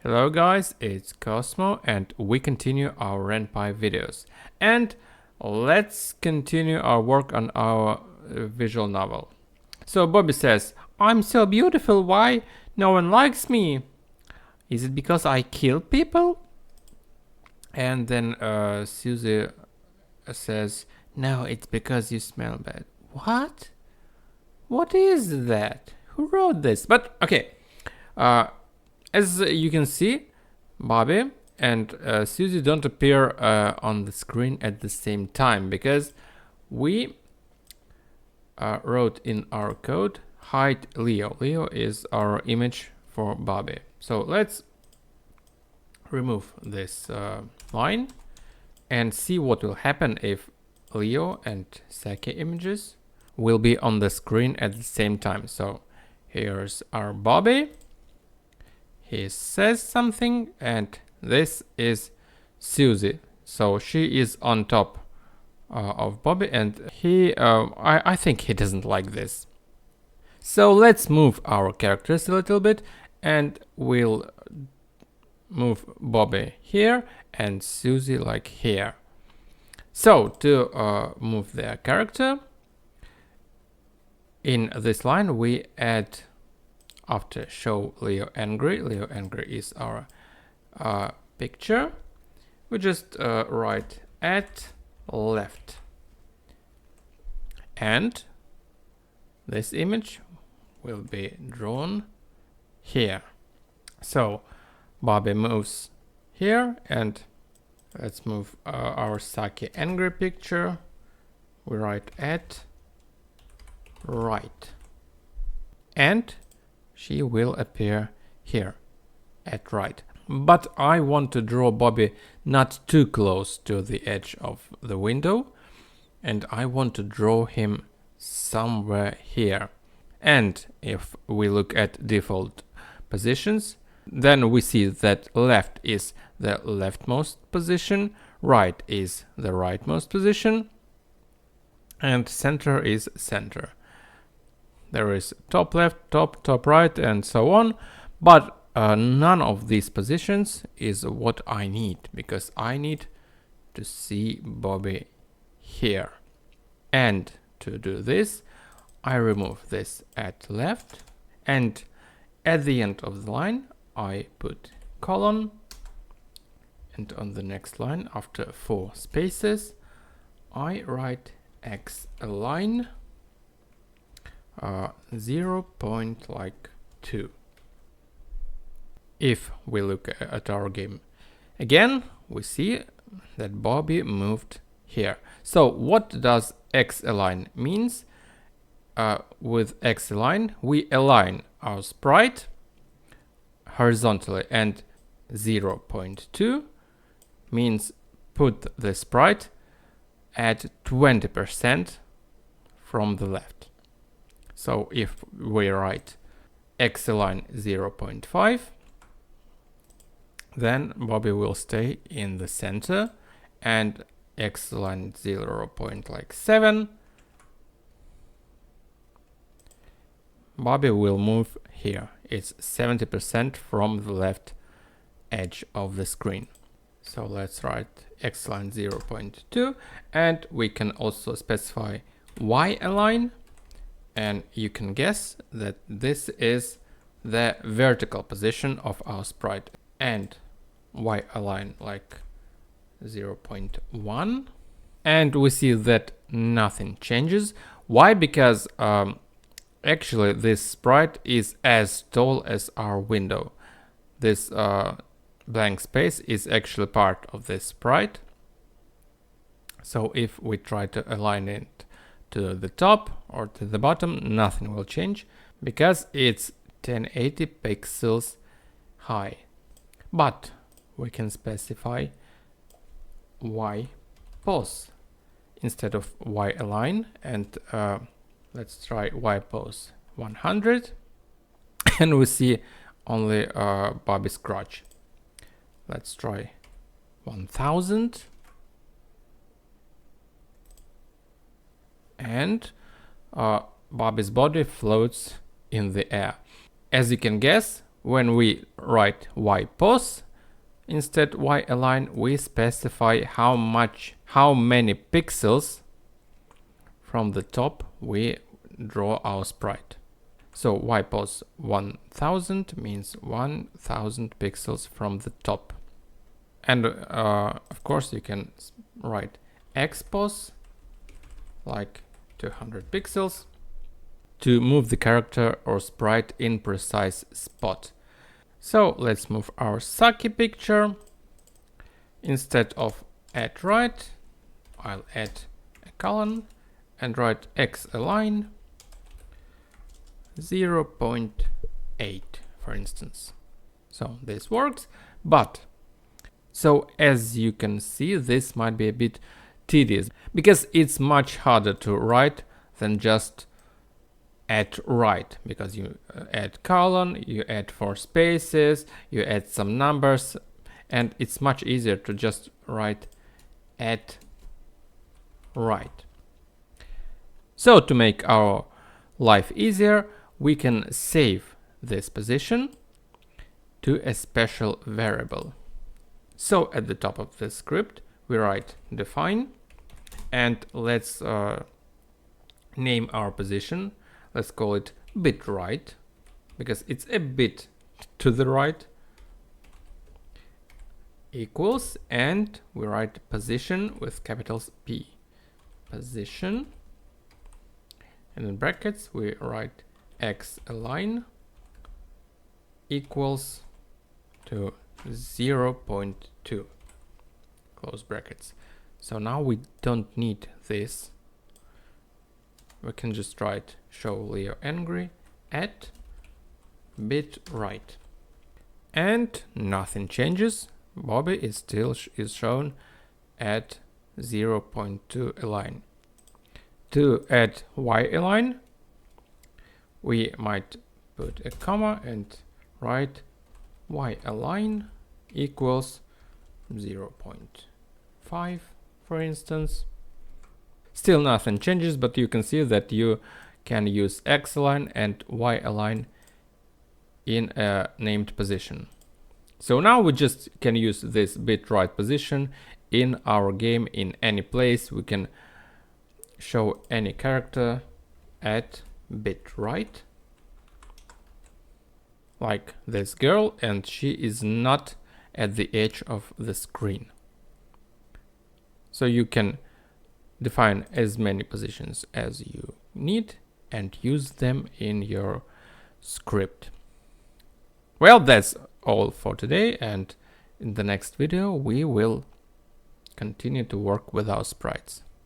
Hello guys, it's Kosmo and we continue our RenPy videos. And let's continue our work on our visual novel. So Bobby says, I'm so beautiful, why no one likes me? Is it because I kill people? And then Susie says, no, it's because you smell bad. What? What is that? Who wrote this? But okay, as you can see, Bobby and Susie don't appear on the screen at the same time because we wrote in our code hide Leo. Leo is our image for Bobby. So let's remove this line and see what will happen if Leo and Saki images will be on the screen at the same time. So here's our Bobby. He says something, and this is Susie. So she is on top of Bobby, and I think he doesn't like this. So let's move our characters a little bit, and we'll move Bobby here and Susie like here. So to move their character, in this line we add after show Leo angry is our picture. We just write at left, and this image will be drawn here. So Bobby moves here, and let's move our Saki angry picture. We write at right, and she will appear here at right. But I want to draw Bobby not too close to the edge of the window, and I want to draw him somewhere here. And if we look at default positions, then we see that left is the leftmost position, right is the rightmost position, and center is center. There is top left, top right, and so on, but none of these positions is what I need, because I need to see Bobby here. And to do this, I remove this at left, and at the end of the line I put colon, and on the next line after 4 spaces I write x align 0.2. If we look at our game again, we see that Bobby moved here. So what does x align means? With x align we align our sprite horizontally, and 0.2 means put the sprite at 20% from the left. So if we write x align 0.5, then Bobby will stay in the center, and x align 0.7, Bobby will move here. It's 70% from the left edge of the screen. So let's write x align 0.2, and we can also specify y align, and you can guess that this is the vertical position of our sprite, and y align like 0.1, and we see that nothing changes. Why? Because actually this sprite is as tall as our window. This blank space is actually part of this sprite. So if we try to align it to the top or to the bottom, nothing will change because it's 1080 pixels high. But we can specify y pose instead of y align, and let's try y pose 100, and we see only Bobby's crotch. Let's try 1000, and Bobby's body floats in the air. As you can guess, when we write y pos, instead y align, we specify how many pixels from the top we draw our sprite. So y pos 1000 means 1000 pixels from the top. And of course you can write x pos like 200 pixels to move the character or sprite in precise spot. So let's move our Saki picture. Instead of add right, I'll add a colon and write x align 0.8, for instance. So this works, but so as you can see, this might be a bit tedious because it's much harder to write than just add right, because you add colon, you add 4 spaces, you add some numbers, and it's much easier to just write add right. So to make our life easier, we can save this position to a special variable. So at the top of the script, we write define, and let's name our position. Let's call it bit right, because it's a bit to the right, equals, and we write position with capitals P. Position, and in brackets we write x align equals to 0.2, close brackets. So now we don't need this. We can just write show Leo angry at bit right, and nothing changes. Bobby is still shown at 0.2 align. To add y align, we might put a comma and write y align equals 0.5, for instance. Still nothing changes, but you can see that you can use x align and y align in a named position. So now we just can use this bit right position in our game in any place. We can show any character at bit right, like this girl, and she is not at the edge of the screen. So you can define as many positions as you need and use them in your script. Well, that's all for today, and in the next video we will continue to work with our sprites.